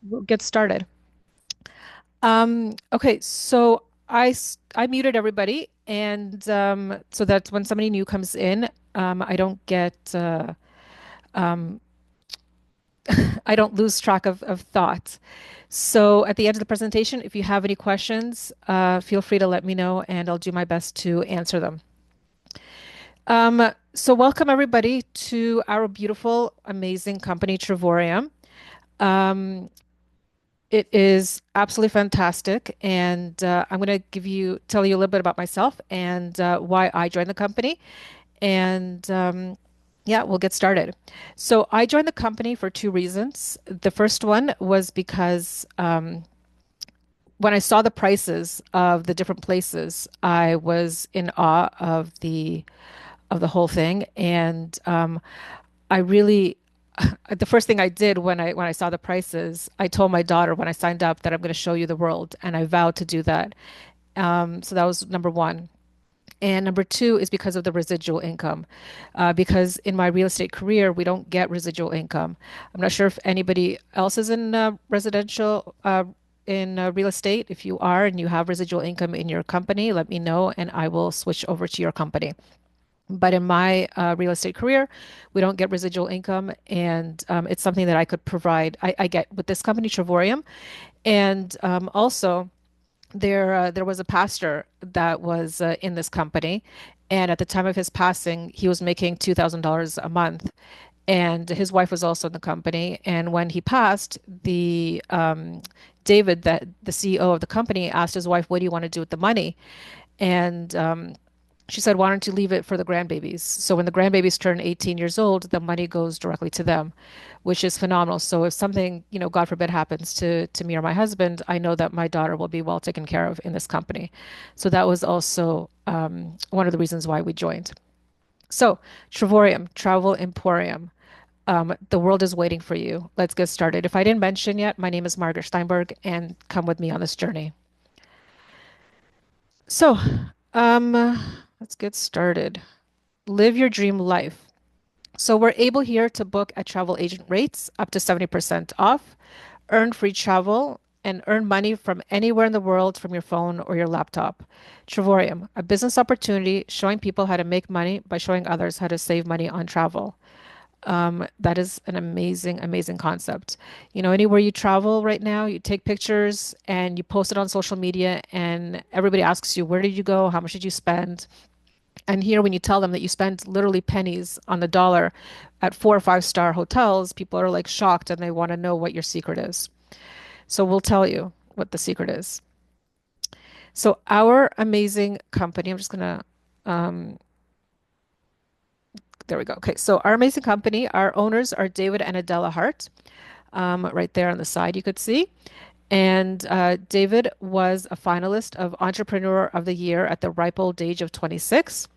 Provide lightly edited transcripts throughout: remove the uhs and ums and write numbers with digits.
We'll get started. Okay, so I muted everybody, and so that when somebody new comes in, I don't get um, I don't lose track of thought. So at the end of the presentation, if you have any questions, feel free to let me know, and I'll do my best to answer them. So welcome everybody to our beautiful, amazing company, Trivorium. Um, It is absolutely fantastic, and I'm going to tell you a little bit about myself and why I joined the company, and yeah, we'll get started. So I joined the company for two reasons. The first one was because when I saw the prices of the different places, I was in awe of the whole thing, and I really the first thing I did when I saw the prices, I told my daughter when I signed up that I'm going to show you the world, and I vowed to do that. So that was number one. And number two is because of the residual income, because in my real estate career, we don't get residual income. I'm not sure if anybody else is in residential in real estate. If you are and you have residual income in your company, let me know, and I will switch over to your company. But in my real estate career, we don't get residual income, and it's something that I could provide. I get with this company, Trevorium, and also there was a pastor that was in this company, and at the time of his passing, he was making $2,000 a month, and his wife was also in the company. And when he passed, the David, that the CEO of the company, asked his wife, "What do you want to do with the money?" And she said, "Why don't you leave it for the grandbabies?" So when the grandbabies turn 18 years old, the money goes directly to them, which is phenomenal. So if something, God forbid, happens to me or my husband, I know that my daughter will be well taken care of in this company. So that was also one of the reasons why we joined. So Trevorium, Travel Emporium. The world is waiting for you. Let's get started. If I didn't mention yet, my name is Margaret Steinberg, and come with me on this journey. So, um, let's get started. Live your dream life. So we're able here to book at travel agent rates up to 70% off, earn free travel, and earn money from anywhere in the world from your phone or your laptop. Trevorium, a business opportunity showing people how to make money by showing others how to save money on travel. That is an amazing, amazing concept. Anywhere you travel right now, you take pictures and you post it on social media, and everybody asks you, where did you go? How much did you spend? And here, when you tell them that you spend literally pennies on the dollar at 4 or 5 star hotels, people are like shocked and they want to know what your secret is. So we'll tell you what the secret is. So our amazing company, I'm just gonna, um, there we go. Okay, so our amazing company, our owners are David and Adela Hart. Right there on the side, you could see. And David was a finalist of Entrepreneur of the Year at the ripe old age of 26.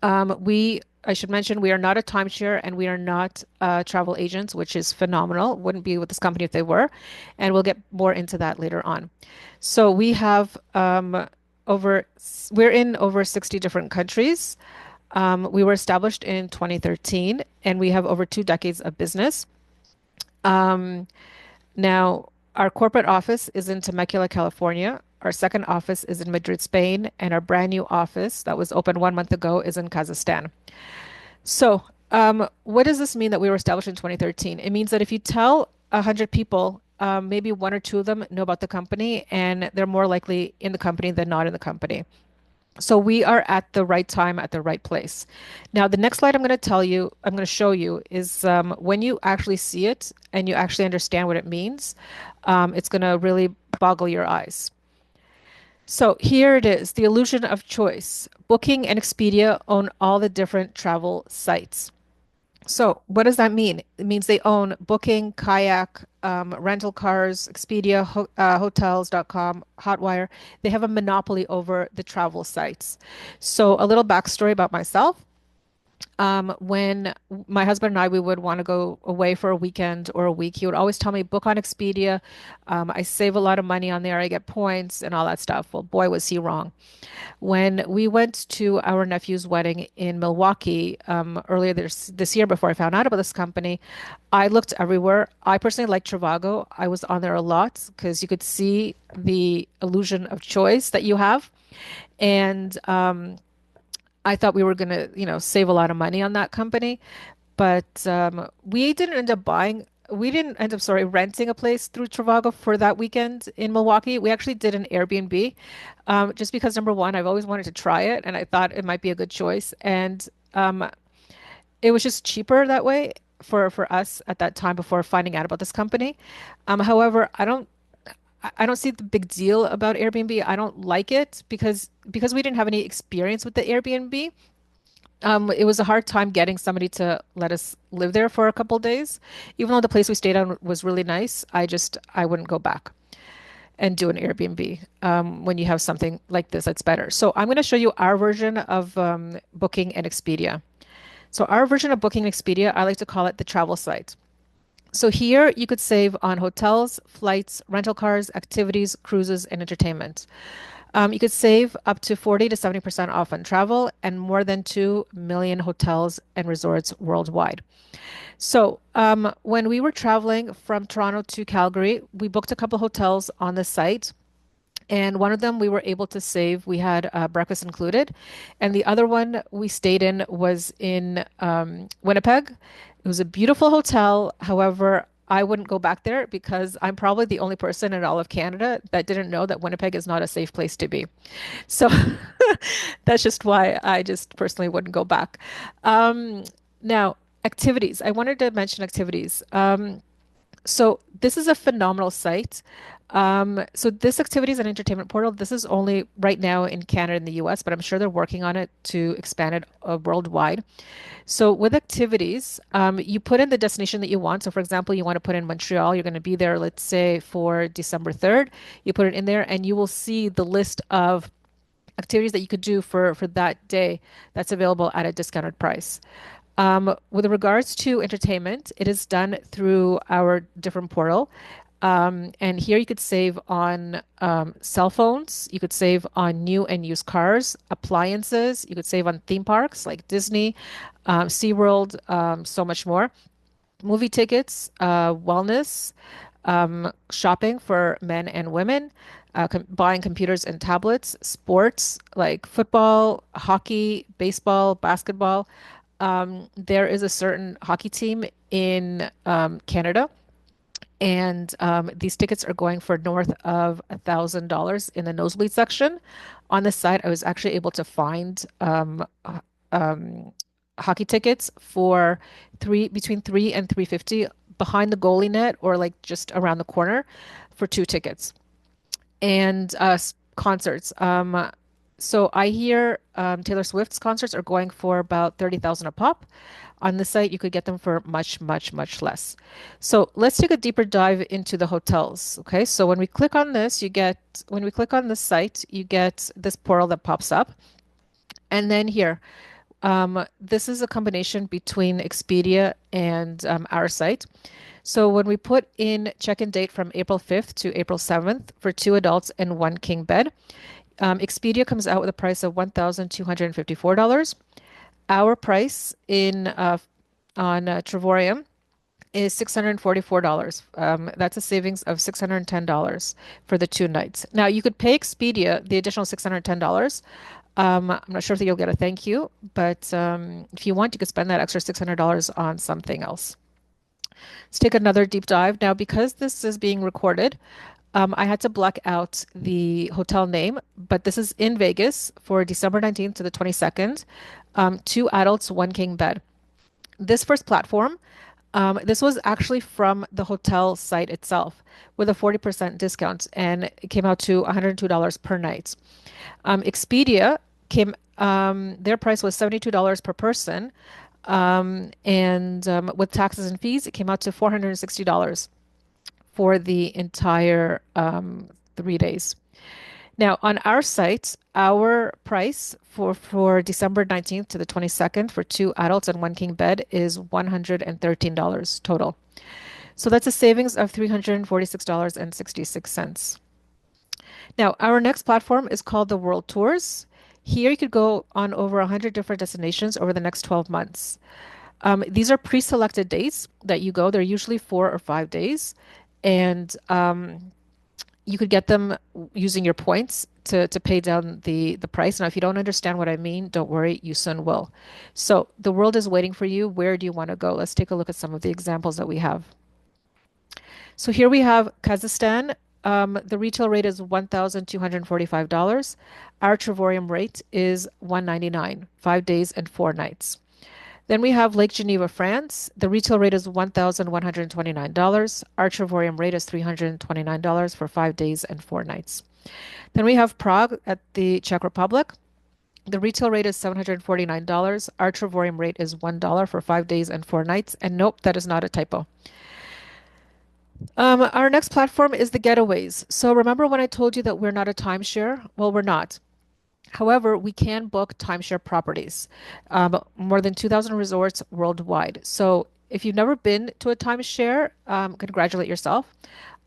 I should mention, we are not a timeshare and we are not travel agents, which is phenomenal. Wouldn't be with this company if they were. And we'll get more into that later on. So we have we're in over 60 different countries. We were established in 2013 and we have over 2 decades of business. Um, Now, our corporate office is in Temecula, California. Our second office is in Madrid, Spain, and our brand new office that was opened 1 month ago is in Kazakhstan. So, what does this mean that we were established in 2013? It means that if you tell 100 people, maybe one or two of them know about the company, and they're more likely in the company than not in the company. So we are at the right time at the right place. Now, the next slide I'm going to show you is when you actually see it and you actually understand what it means, it's going to really boggle your eyes. So here it is, the illusion of choice. Booking and Expedia own all the different travel sites. So what does that mean? It means they own Booking, Kayak, rental cars, Expedia, hotels.com, Hotwire. They have a monopoly over the travel sites. So a little backstory about myself. When my husband and I we would want to go away for a weekend or a week, he would always tell me book on Expedia. I save a lot of money on there. I get points and all that stuff. Well, boy, was he wrong. When we went to our nephew's wedding in Milwaukee earlier this year, before I found out about this company, I looked everywhere. I personally like Trivago. I was on there a lot because you could see the illusion of choice that you have, and I thought we were going to, save a lot of money on that company. But we didn't end up buying. We didn't end up, sorry, renting a place through Trivago for that weekend in Milwaukee. We actually did an Airbnb, just because number one, I've always wanted to try it, and I thought it might be a good choice. And it was just cheaper that way for us at that time before finding out about this company. However, I don't see the big deal about Airbnb. I don't like it because we didn't have any experience with the Airbnb. It was a hard time getting somebody to let us live there for a couple days. Even though the place we stayed on was really nice, I wouldn't go back and do an Airbnb when you have something like this that's better. So I'm going to show you our version of Booking and Expedia. So our version of Booking and Expedia, I like to call it the travel site. So here you could save on hotels, flights, rental cars, activities, cruises, and entertainment. You could save up to 40 to 70% off on travel and more than 2 million hotels and resorts worldwide. So, when we were traveling from Toronto to Calgary, we booked a couple hotels on the site. And one of them we were able to save. We had breakfast included. And the other one we stayed in was in Winnipeg. It was a beautiful hotel. However, I wouldn't go back there because I'm probably the only person in all of Canada that didn't know that Winnipeg is not a safe place to be. So that's just why I just personally wouldn't go back. Um, Now, activities. I wanted to mention activities. So this is a phenomenal site. So this activities and entertainment portal, this is only right now in Canada and the US, but I'm sure they're working on it to expand it worldwide. So with activities, you put in the destination that you want. So for example, you want to put in Montreal, you're going to be there, let's say for December 3rd. You put it in there and you will see the list of activities that you could do for that day that's available at a discounted price. With regards to entertainment, it is done through our different portal. And here you could save on cell phones, you could save on new and used cars, appliances, you could save on theme parks like Disney, SeaWorld, so much more. Movie tickets, wellness, shopping for men and women, buying computers and tablets, sports like football, hockey, baseball, basketball. There is a certain hockey team in Canada, and these tickets are going for north of $1,000 in the nosebleed section. On the site, I was actually able to find um, hockey tickets for between 3 and 350 behind the goalie net or like just around the corner for two tickets. And concerts. So I hear Taylor Swift's concerts are going for about 30,000 a pop. On the site, you could get them for much, much, much less. So let's take a deeper dive into the hotels. Okay, so when we click on this site, you get this portal that pops up. And then here, this is a combination between Expedia and our site. So when we put in check-in date from April 5th to April 7th for two adults and one king bed, Expedia comes out with a price of $1,254. Our price in on Travorium is $644. That's a savings of $610 for the 2 nights. Now you could pay Expedia the additional $610. I'm not sure if you'll get a thank you, but if you want, you could spend that extra $600 on something else. Let's take another deep dive. Now, because this is being recorded, I had to black out the hotel name, but this is in Vegas for December 19th to the 22nd. Two adults, one king bed. This first platform, this was actually from the hotel site itself with a 40% discount, and it came out to $102 per night. Expedia their price was $72 per person, and with taxes and fees, it came out to $460 for the entire 3 days. Now, on our site, our price for December 19th to the 22nd for two adults and one king bed is $113 total. So that's a savings of $346.66. Now, our next platform is called the World Tours. Here you could go on over 100 different destinations over the next 12 months. These are pre-selected dates that you go. They're usually 4 or 5 days. And you could get them using your points to pay down the price. Now, if you don't understand what I mean, don't worry, you soon will. So the world is waiting for you. Where do you want to go? Let's take a look at some of the examples that we have. So here we have Kazakhstan. The retail rate is $1,245. Our Trivorium rate is 199, 5 days and 4 nights. Then we have Lake Geneva, France. The retail rate is $1,129. Our Trivorium rate is $329 for 5 days and 4 nights. Then we have Prague at the Czech Republic. The retail rate is $749. Our Trivorium rate is $1 for 5 days and 4 nights. And nope, that is not a typo. Our next platform is the Getaways. So remember when I told you that we're not a timeshare? Well, we're not. However, we can book timeshare properties, more than 2,000 resorts worldwide. So if you've never been to a timeshare, congratulate yourself.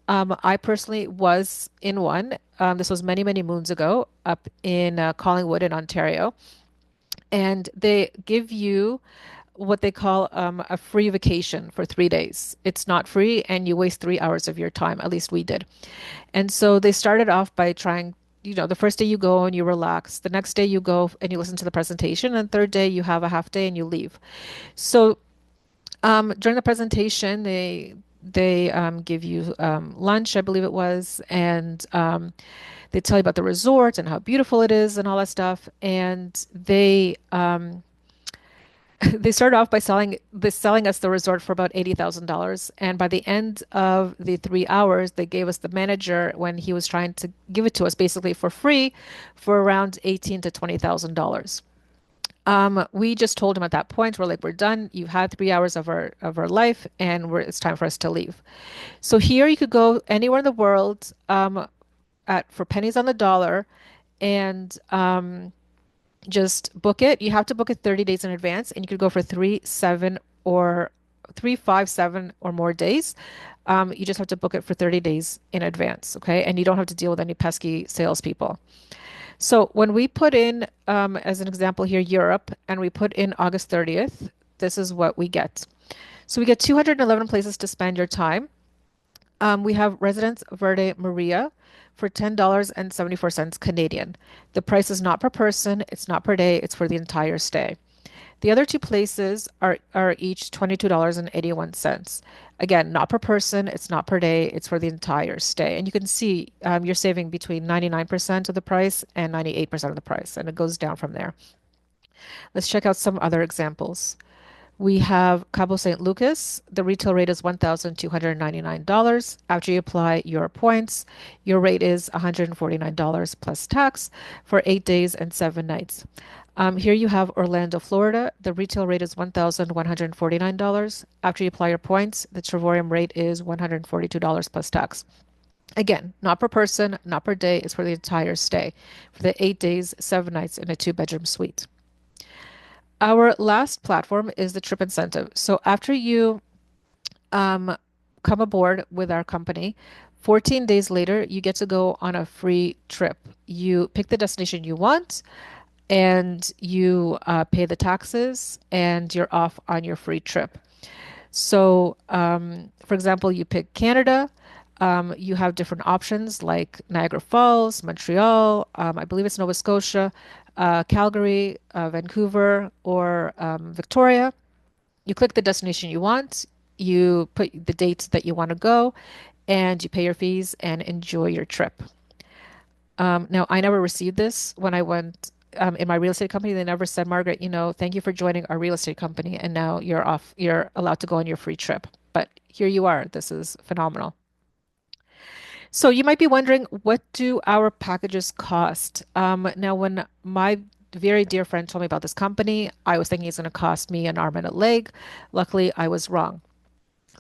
I personally was in one. This was many, many moons ago up in Collingwood in Ontario. And they give you what they call a free vacation for 3 days. It's not free, and you waste 3 hours of your time. At least we did. And so they started off by trying, the first day you go and you relax. The next day you go and you listen to the presentation. And third day you have a half day and you leave. So during the presentation, they give you lunch, I believe it was, and they tell you about the resort and how beautiful it is and all that stuff. And they started off by selling us the resort for about $80,000. And by the end of the 3 hours, they gave us the manager when he was trying to give it to us basically for free for around $18,000 to $20,000. We just told him at that point, we're like, we're done. You've had 3 hours of our life, and it's time for us to leave. So here you could go anywhere in the world at for pennies on the dollar, and just book it. You have to book it 30 days in advance, and you could go for 3, 5, 7 or more days. You just have to book it for 30 days in advance, okay? And you don't have to deal with any pesky salespeople. So when we put in, as an example here, Europe, and we put in August 30th, this is what we get. So we get 211 places to spend your time. We have Residence Verde Maria for $10.74 Canadian. The price is not per person, it's not per day, it's for the entire stay. The other two places are each $22.81. Again, not per person, it's not per day, it's for the entire stay. And you can see you're saving between 99% of the price and 98% of the price, and it goes down from there. Let's check out some other examples. We have Cabo San Lucas. The retail rate is $1,299. After you apply your points, your rate is $149 plus tax for 8 days and 7 nights. Here you have Orlando, Florida. The retail rate is $1,149. After you apply your points, the Trivorium rate is $142 plus tax. Again, not per person, not per day. It's for the entire stay for the 8 days, 7 nights in a two-bedroom suite. Our last platform is the trip incentive. So after you come aboard with our company, 14 days later, you get to go on a free trip. You pick the destination you want, and you pay the taxes, and you're off on your free trip. So, for example, you pick Canada. You have different options like Niagara Falls, Montreal, I believe it's Nova Scotia, Calgary, Vancouver, or Victoria. You click the destination you want, you put the dates that you want to go, and you pay your fees and enjoy your trip. Now, I never received this when I went in my real estate company. They never said, Margaret, thank you for joining our real estate company, and now you're allowed to go on your free trip. But here you are. This is phenomenal. So you might be wondering, what do our packages cost? Now, when my very dear friend told me about this company, I was thinking it's going to cost me an arm and a leg. Luckily, I was wrong.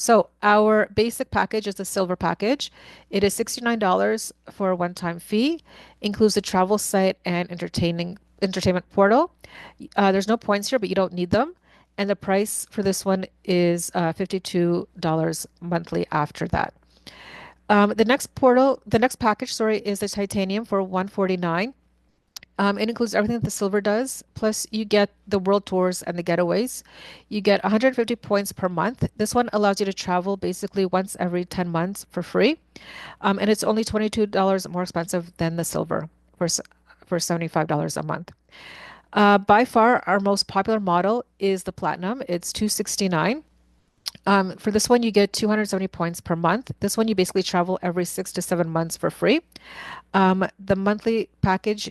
So our basic package is the silver package. It is $69 for a one-time fee, includes the travel site and entertainment portal. There's no points here, but you don't need them. And the price for this one is $52 monthly after that. The next package, sorry, is the titanium for 149. It includes everything that the silver does, plus you get the world tours and the getaways. You get 150 points per month. This one allows you to travel basically once every 10 months for free. And it's only $22 more expensive than the silver for, for $75 a month. By far, our most popular model is the platinum. It's 269. For this one, you get 270 points per month. This one, you basically travel every 6 to 7 months for free. The monthly package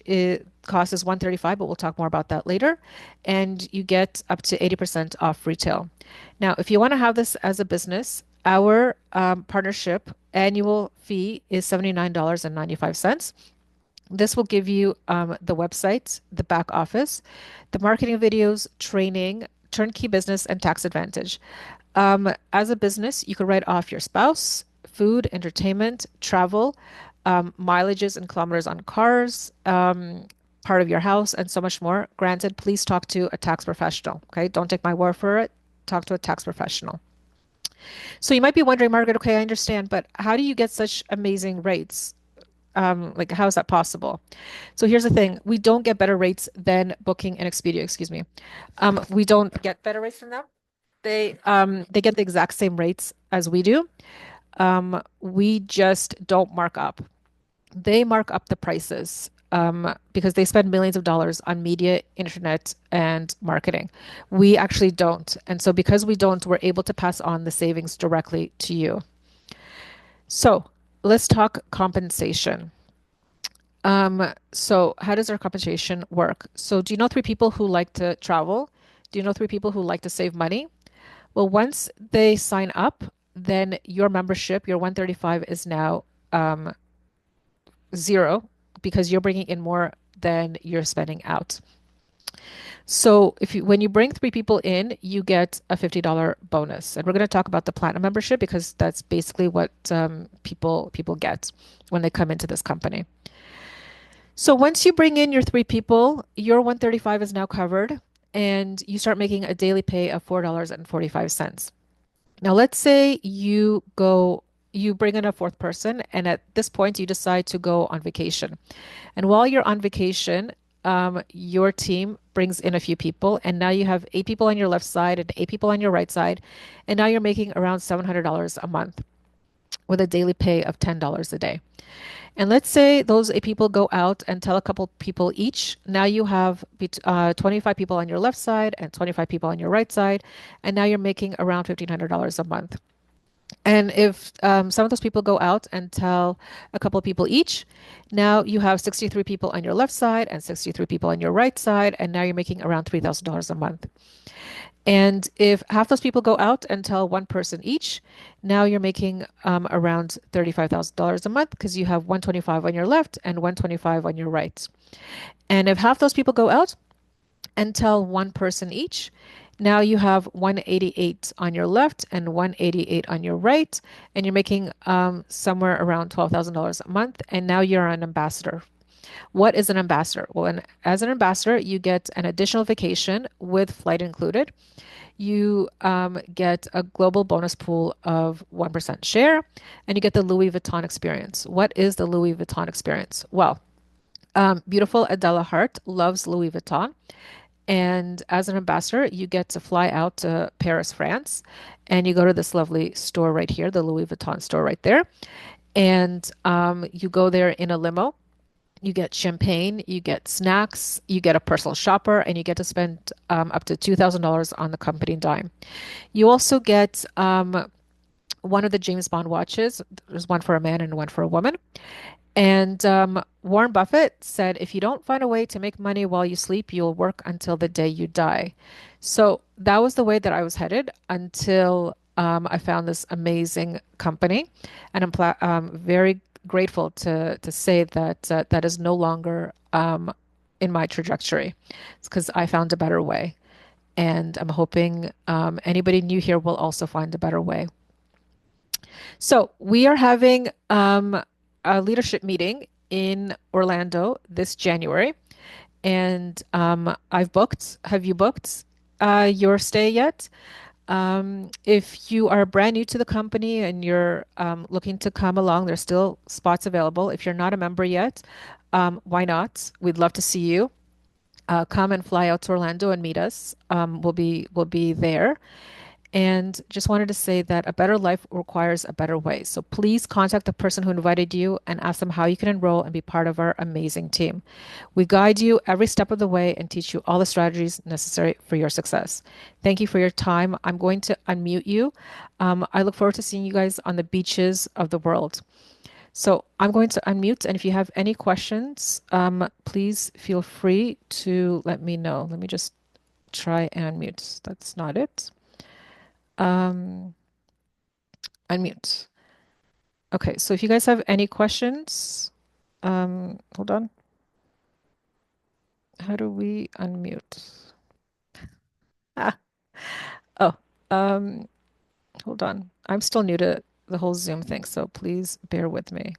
cost is 135, but we'll talk more about that later. And you get up to 80% off retail. Now, if you want to have this as a business, our partnership annual fee is $79.95. This will give you the website, the back office, the marketing videos, training, turnkey business, and tax advantage. As a business, you could write off your spouse, food, entertainment, travel, mileages and kilometers on cars, part of your house, and so much more. Granted, please talk to a tax professional. Okay, don't take my word for it. Talk to a tax professional. So you might be wondering, Margaret, okay, I understand, but how do you get such amazing rates? Like, how is that possible? So here's the thing. We don't get better rates than Booking and Expedia, excuse me. We don't get better rates from them. They get the exact same rates as we do. We just don't mark up. They mark up the prices because they spend millions of dollars on media, internet, and marketing. We actually don't. And so because we don't, we're able to pass on the savings directly to you. So let's talk compensation. So how does our compensation work? So do you know three people who like to travel? Do you know three people who like to save money? Well, once they sign up, then your membership, your 135 is now zero because you're bringing in more than you're spending out. So when you bring three people in, you get a $50 bonus. And we're going to talk about the platinum membership because that's basically what people get when they come into this company. So once you bring in your three people, your 135 is now covered and you start making a daily pay of $4.45. Now, let's say you bring in a fourth person, and at this point, you decide to go on vacation. And while you're on vacation, your team brings in a few people, and now you have 8 people on your left side and 8 people on your right side, and now you're making around $700 a month with a daily pay of $10 a day. And let's say those 8 people go out and tell a couple people each. Now you have 25 people on your left side and 25 people on your right side, and now you're making around $1,500 a month. And if some of those people go out and tell a couple of people each, now you have 63 people on your left side and 63 people on your right side, and now you're making around $3,000 a month. And if half those people go out and tell one person each, now you're making around $35,000 a month because you have 125 on your left and 125 on your right. And if half those people go out and tell one person each, now you have 188 on your left and 188 on your right, and you're making somewhere around $12,000 a month. And now you're an ambassador. What is an ambassador? Well, as an ambassador, you get an additional vacation with flight included. You get a global bonus pool of 1% share, and you get the Louis Vuitton experience. What is the Louis Vuitton experience? Well, beautiful Adela Hart loves Louis Vuitton. And as an ambassador, you get to fly out to Paris, France, and you go to this lovely store right here, the Louis Vuitton store right there. And you go there in a limo. You get champagne, you get snacks, you get a personal shopper, and you get to spend up to $2,000 on the company dime. You also get one of the James Bond watches. There's one for a man and one for a woman. And Warren Buffett said, if you don't find a way to make money while you sleep, you'll work until the day you die. So that was the way that I was headed until I found this amazing company. And I'm very grateful to say that that is no longer in my trajectory. It's because I found a better way. And I'm hoping anybody new here will also find a better way. So we are having a leadership meeting in Orlando this January, and I've booked. Have you booked your stay yet? If you are brand new to the company and you're looking to come along, there's still spots available. If you're not a member yet, why not? We'd love to see you. Come and fly out to Orlando and meet us. We'll be there. And just wanted to say that a better life requires a better way. So please contact the person who invited you and ask them how you can enroll and be part of our amazing team. We guide you every step of the way and teach you all the strategies necessary for your success. Thank you for your time. I'm going to unmute you. I look forward to seeing you guys on the beaches of the world. So I'm going to unmute, and if you have any questions, please feel free to let me know. Let me just try and unmute. That's not it. Um, Unmute. Okay, so if you guys have any questions, hold on. How do we unmute? Ah, oh, um, hold on. I'm still new to the whole Zoom thing, so please bear with me.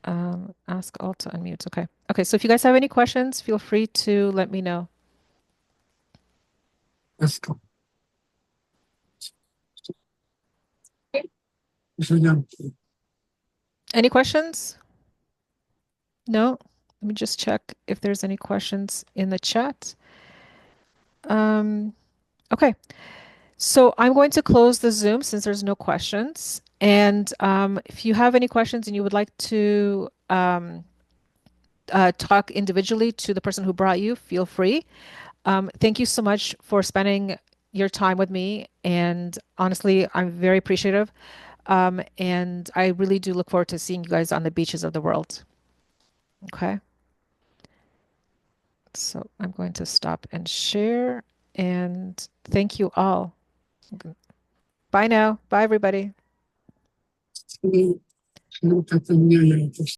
Ask all to unmute. Okay. Okay, so if you guys have any questions, feel free to let me know. Let's go. Yeah. Any questions? No? Let me just check if there's any questions in the chat. Okay. So I'm going to close the Zoom since there's no questions. And if you have any questions and you would like to talk individually to the person who brought you, feel free. Thank you so much for spending your time with me. And honestly, I'm very appreciative. And I really do look forward to seeing you guys on the beaches of the world. Okay. So I'm going to stop and share. And thank you all. Bye now. Bye, everybody. Sí, no,